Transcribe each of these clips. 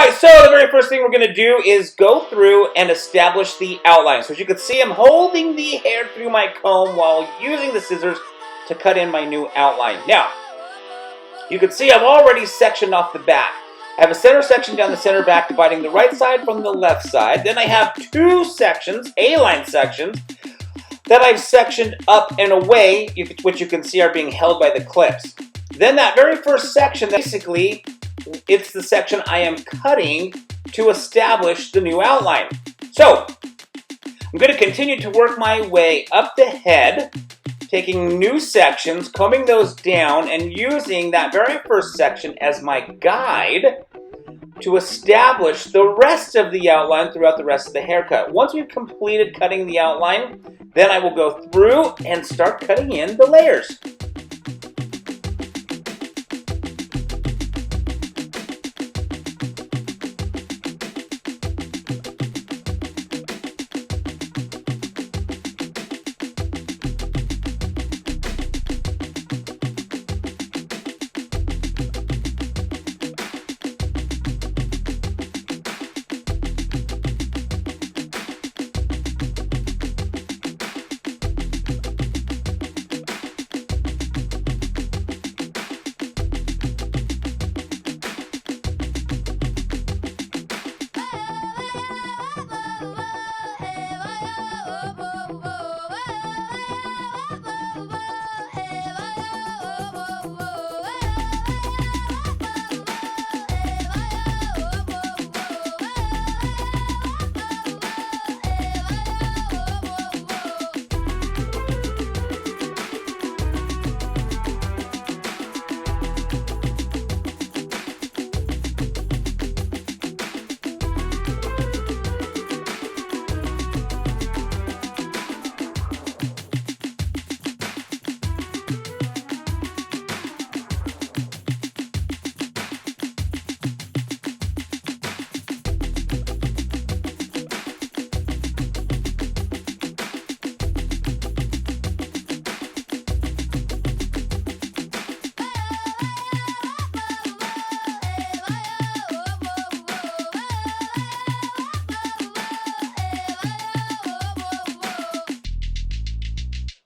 Alright, so the very first thing we're going to do is go through and establish the outline. So as you can see, I'm holding the hair through my comb while using the scissors to cut in my new outline. Now, you can see I've already sectioned off the back. I have a center section down the center back dividing the right side from the left side. Then I have two sections, A-line sections, that I've sectioned up and away, which you can see are being held by the clips. Then that very first section, basically, it's the section I am cutting to establish the new outline. So, I'm going to continue to work my way up the head, taking new sections, combing those down, and using that very first section as my guide to establish the rest of the outline throughout the rest of the haircut. Once we've completed cutting the outline, then I will go through and start cutting in the layers.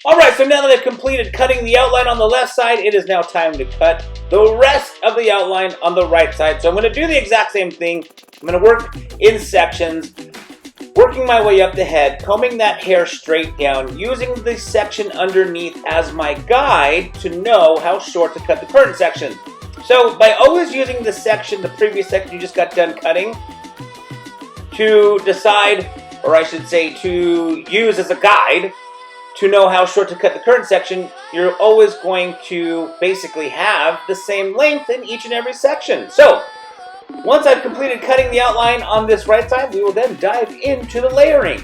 Alright, so now that I've completed cutting the outline on the left side, it is now time to cut the rest of the outline on the right side. So I'm going to do the exact same thing. I'm going to work in sections, working my way up the head, combing that hair straight down, using the section underneath as my guide to know how short to cut the current section. So by always using the section, the previous section you just got done cutting, to decide, or I should say to use as a guide, to know how short to cut the current section, you're always going to basically have the same length in each and every section. So, once I've completed cutting the outline on this right side, we will then dive into the layering.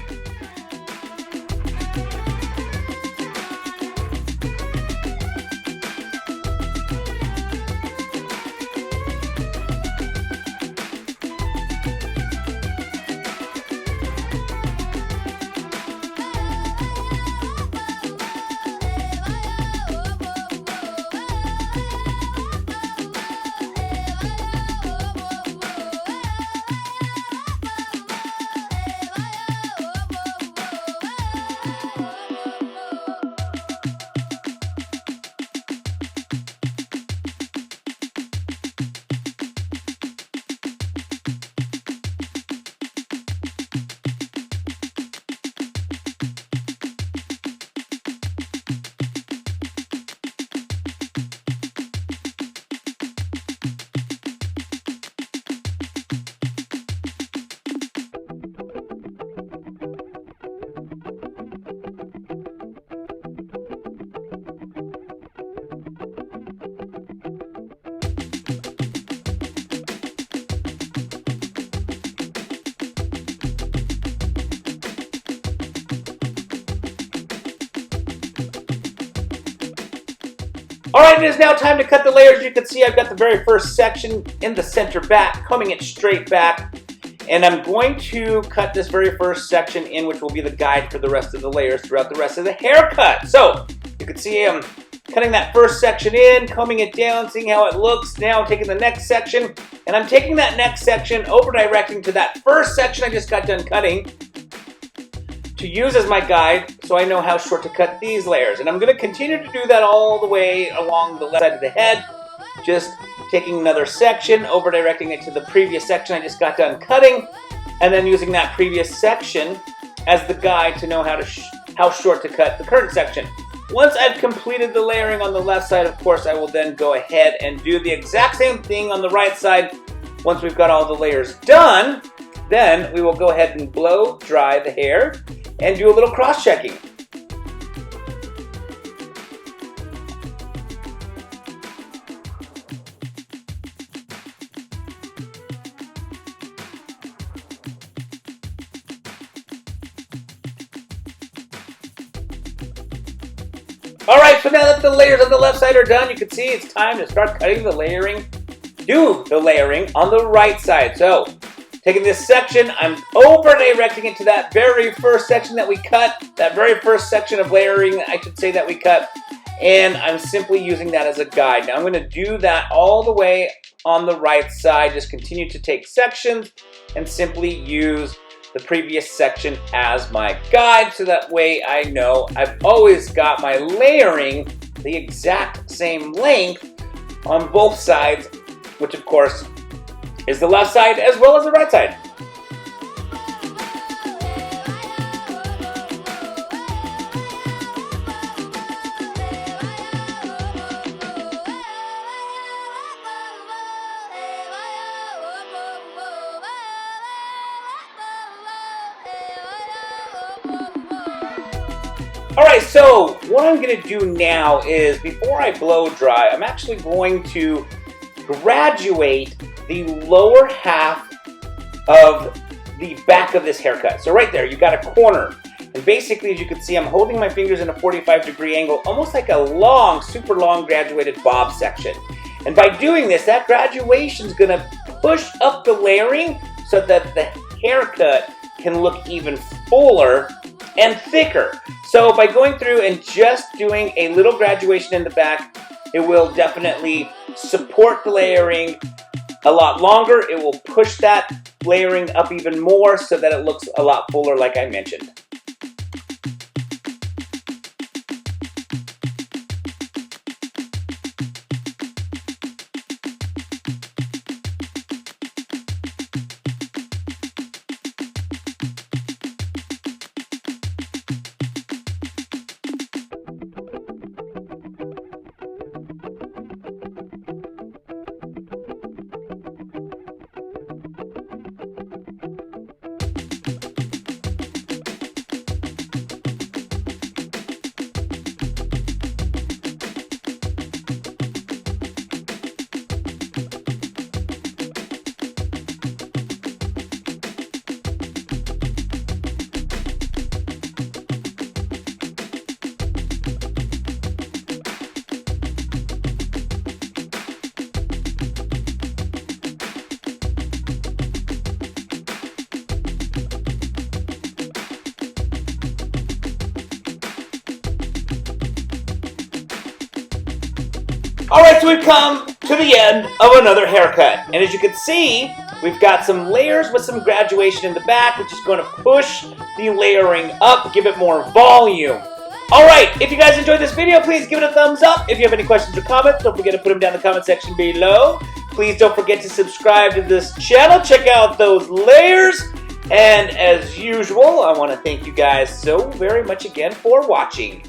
Alright, it is now time to cut the layers. You can see I've got the very first section in the center back, combing it straight back. And I'm going to cut this very first section in, which will be the guide for the rest of the layers throughout the rest of the haircut. So, you can see I'm cutting that first section in, combing it down, seeing how it looks. Now taking the next section, and I'm taking that next section, over directing to that first section I just got done cutting to use as my guide so I know how short to cut these layers. And I'm going to continue to do that all the way along the left side of the head, just taking another section, over directing it to the previous section I just got done cutting, and then using that previous section as the guide to know how short to cut the current section. Once I've completed the layering on the left side, of course, I will then go ahead and do the exact same thing on the right side. Once we've got all the layers done, then we will go ahead and blow dry the hair and do a little cross-checking. Alright, so now that the layers on the left side are done, you can see it's time to start cutting the layering, do the layering on the right side. So, taking this section, I'm over directing it to that very first section that we cut, that very first section of layering, I should say, that we cut, and I'm simply using that as a guide. Now I'm going to do that all the way on the right side, just continue to take sections and simply use the previous section as my guide, so that way I know I've always got my layering the exact same length on both sides, which of course is the left side as well as the right side. Alright, so what I'm going to do now is, before I blow dry, I'm actually going to graduate the lower half of the back of this haircut. So right there, you got a corner. And basically, as you can see, I'm holding my fingers in a 45-degree angle, almost like a long, super long graduated bob section. And by doing this, that graduation is going to push up the layering so that the haircut can look even fuller and thicker. So by going through and just doing a little graduation in the back, it will definitely support the layering a lot longer. It will push that layering up even more so that it looks a lot fuller, like I mentioned. Alright, so we've come to the end of another haircut. And as you can see, we've got some layers with some graduation in the back, which is going to push the layering up, give it more volume. Alright, if you guys enjoyed this video, please give it a thumbs up. If you have any questions or comments, don't forget to put them down in the comment section below. Please don't forget to subscribe to this channel. Check out those layers. And as usual, I want to thank you guys so very much again for watching.